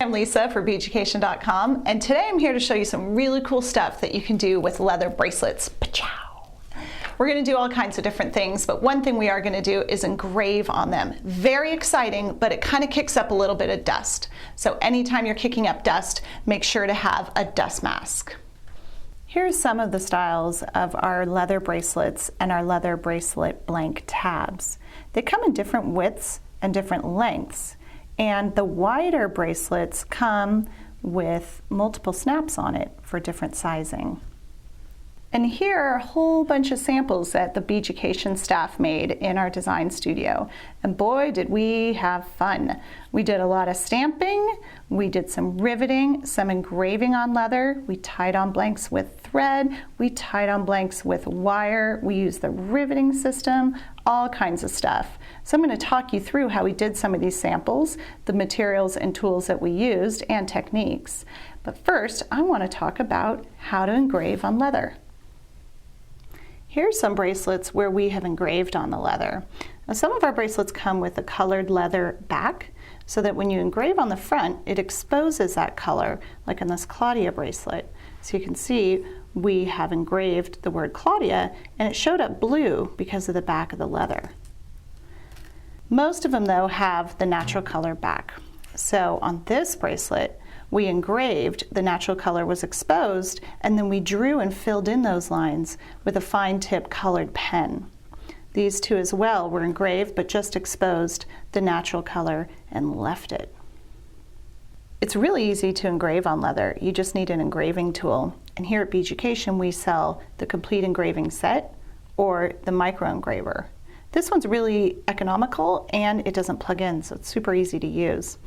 I'm Lisa for Beaducation.com, and today I'm here to show you some really cool stuff that you can do with leather bracelets. Pachow! We're going to do all kinds of different things, but one thing we are going to do is engrave on them. Very exciting, but it kind of kicks up a little bit of dust. So anytime you're kicking up dust, make sure to have a dust mask. Here's some of the styles of our leather bracelets and our leather bracelet blank tabs. They come in different widths and different lengths. And the wider bracelets come with multiple snaps on it for different sizing. And here are a whole bunch of samples that the Beaducation staff made in our design studio. And boy, did we have fun. We did a lot of stamping, we did some riveting, some engraving on leather, we tied on blanks with thread, we tied on blanks with wire, we used the riveting system, all kinds of stuff. So I'm going to talk you through how we did some of these samples, the materials and tools that we used, and techniques. But first, I want to talk about how to engrave on leather. Here's some bracelets where we have engraved on the leather. Now, some of our bracelets come with a colored leather back, so that when you engrave on the front, it exposes that color, like in this Claudia bracelet. So you can see we have engraved the word Claudia, and it showed up blue because of the back of the leather. Most of them, though, have the natural color back. So on this bracelet, we engraved, the natural color was exposed, and then we drew and filled in those lines with a fine tip colored pen. These two as well were engraved, but just exposed the natural color and left it. It's really easy to engrave on leather. You just need an engraving tool. And here at Beaducation, we sell the complete engraving set or the micro engraver. This one's really economical and it doesn't plug in, so it's super easy to use.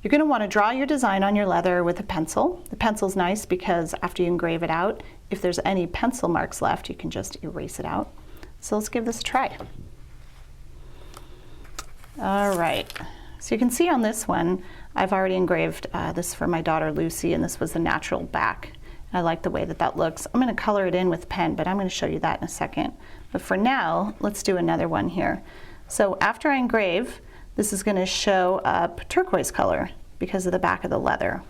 You're going to want to draw your design on your leather with a pencil. The pencil's nice because after you engrave it out, if there's any pencil marks left, you can just erase it out. So let's give this a try. All right, so you can see on this one, I've already engraved this for my daughter Lucy, and this was the natural back. I like the way that that looks. I'm going to color it in with pen, but I'm going to show you that in a second. But for now, let's do another one here. So after I engrave, this is going to show up turquoise color because of the back of the leather.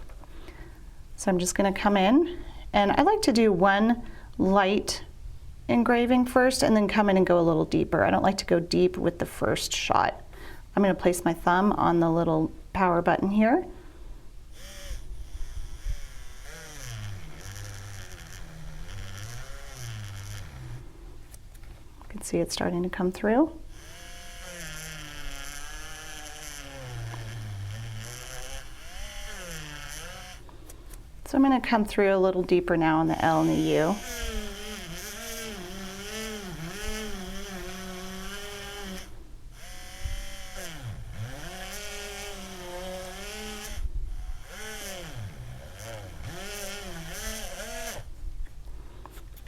So I'm just going to come in, and I like to do one light engraving first and then come in and go a little deeper. I don't like to go deep with the first shot. I'm going to place my thumb on the little power button here. You can see it starting to come through. So I'm going to come through a little deeper now on the L and the U.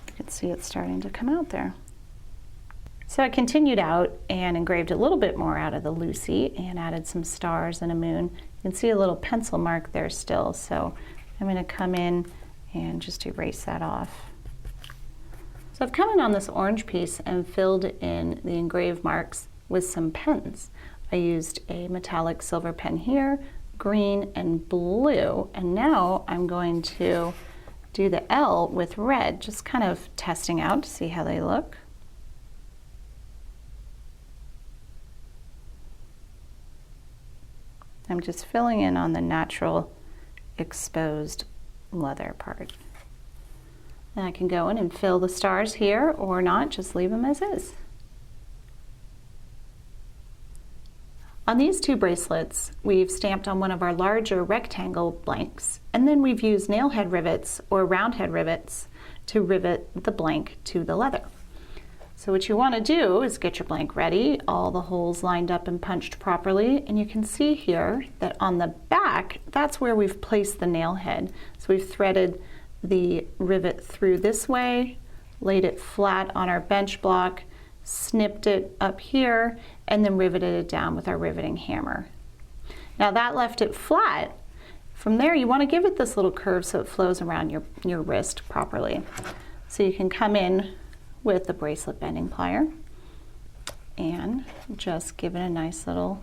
You can see it starting to come out there. So I continued out and engraved a little bit more out of the Lucy and added some stars and a moon. You can see a little pencil mark there still, so I'm going to come in and just erase that off. So I've come in on this orange piece and filled in the engraved marks with some pens. I used a metallic silver pen here, green and blue, and now I'm going to do the L with red, just kind of testing out to see how they look. I'm just filling in on the natural exposed leather part. And I can go in and fill the stars here or not, just leave them as is. On these two bracelets, we've stamped on one of our larger rectangle blanks, and then we've used nail head rivets or round head rivets to rivet the blank to the leather. So what you want to do is get your blank ready, all the holes lined up and punched properly, and you can see here that on the back, that's where we've placed the nail head. So we've threaded the rivet through this way, laid it flat on our bench block, snipped it up here, and then riveted it down with our riveting hammer. Now that left it flat. From there, you want to give it this little curve so it flows around your wrist properly. So you can come in with the bracelet bending plier and just give it a nice little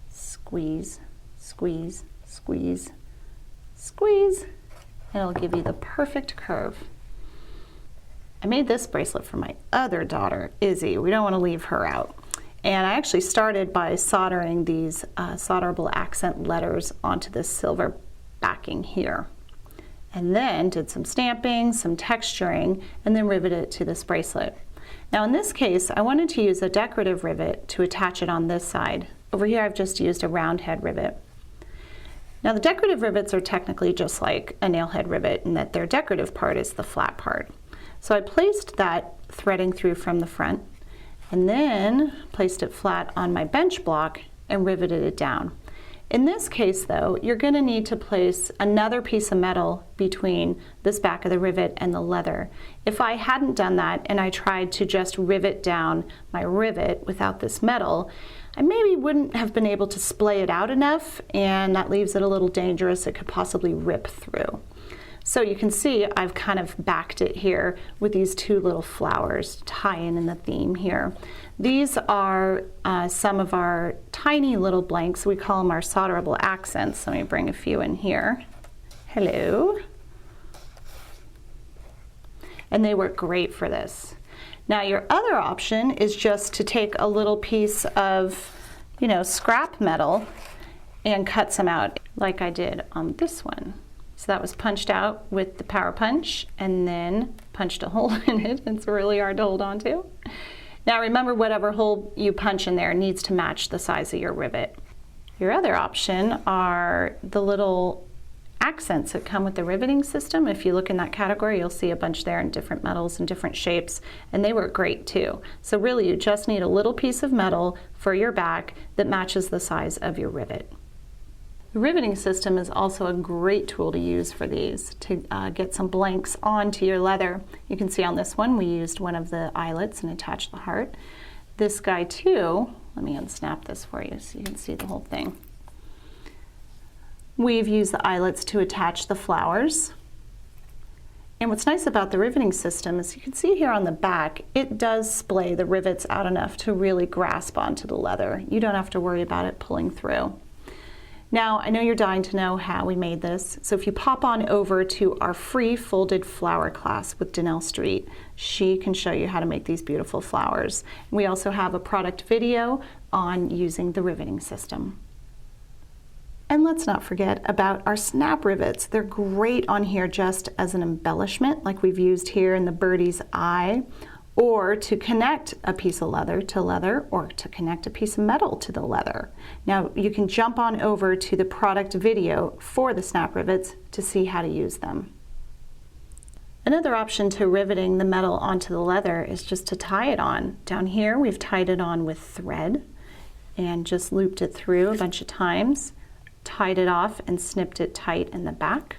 squeeze, squeeze, Squeeze, squeeze, and it'll give you the perfect curve. I made this bracelet for my other daughter, Izzy. We don't want to leave her out. And I actually started by soldering these solderable accent letters onto this silver backing here. And then did some stamping, some texturing, and then riveted it to this bracelet. Now in this case, I wanted to use a decorative rivet to attach it on this side. Over here I've just used a round head rivet. Now the decorative rivets are technically just like a nail head rivet in that their decorative part is the flat part. So I placed that threading through from the front and then placed it flat on my bench block and riveted it down. In this case though, you're going to need to place another piece of metal between this back of the rivet and the leather. If I hadn't done that and I tried to just rivet down my rivet without this metal, I maybe wouldn't have been able to splay it out enough, and that leaves it a little dangerous. It could possibly rip through. So you can see I've kind of backed it here with these two little flowers tying in the theme here. These are some of our tiny little blanks. We call them our solderable accents. Let me bring a few in here. Hello. And they work great for this. Now your other option is just to take a little piece of, scrap metal and cut some out like I did on this one. So that was punched out with the power punch and then punched a hole in it. It's really hard to hold on to. Now remember, whatever hole you punch in there needs to match the size of your rivet. Your other option are the little accents that come with the riveting system. If you look in that category, you'll see a bunch there in different metals and different shapes, and they work great too. So really you just need a little piece of metal for your back that matches the size of your rivet. The riveting system is also a great tool to use for these, to get some blanks onto your leather. You can see on this one we used one of the eyelets and attached the heart. This guy too, let me unsnap this for you so you can see the whole thing. We've used the eyelets to attach the flowers. And what's nice about the riveting system is you can see here on the back, it does splay the rivets out enough to really grasp onto the leather. You don't have to worry about it pulling through. Now, I know you're dying to know how we made this, so if you pop on over to our free folded flower class with Danelle Street, she can show you how to make these beautiful flowers. We also have a product video on using the riveting system. And let's not forget about our snap rivets. They're great on here just as an embellishment, like we've used here in the birdie's eye, or to connect a piece of leather to leather, or to connect a piece of metal to the leather. Now you can jump on over to the product video for the snap rivets to see how to use them. Another option to riveting the metal onto the leather is just to tie it on. Down here we've tied it on with thread and just looped it through a bunch of times, tied it off and snipped it tight in the back.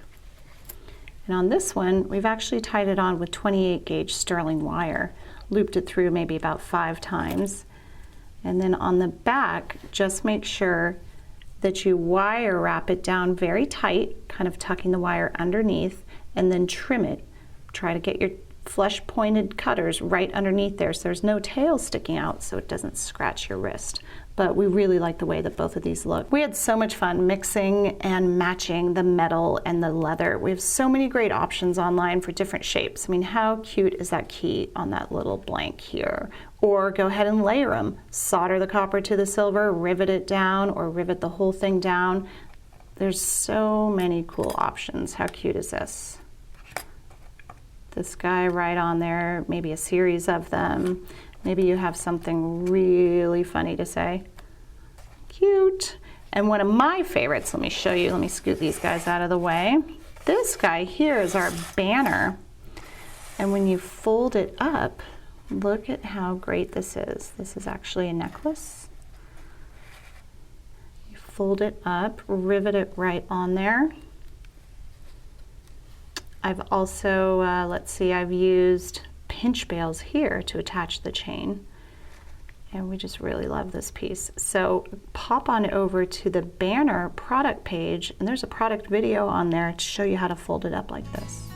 And on this one, we've actually tied it on with 28 gauge sterling wire, looped it through maybe about 5 times. And then on the back, just make sure that you wire wrap it down very tight, kind of tucking the wire underneath, and then trim it. Try to get your flush pointed cutters right underneath there so there's no tail sticking out so it doesn't scratch your wrist. But we really like the way that both of these look. We had so much fun mixing and matching the metal and the leather. We have so many great options online for different shapes. I mean, how cute is that key on that little blank here? Or go ahead and layer them. Solder the copper to the silver, rivet it down, or rivet the whole thing down. There's so many cool options. How cute is this? This guy right on there, maybe a series of them. Maybe you have something really funny to say. Cute. And one of my favorites, let me show you, let me scoot these guys out of the way. This guy here is our banner. And when you fold it up, look at how great this is. This is actually a necklace. You fold it up, rivet it right on there. I've also, let's see, I've used pinch bails here to attach the chain. And we just really love this piece. So pop on over to the banner product page, and there's a product video on there to show you how to fold it up like this.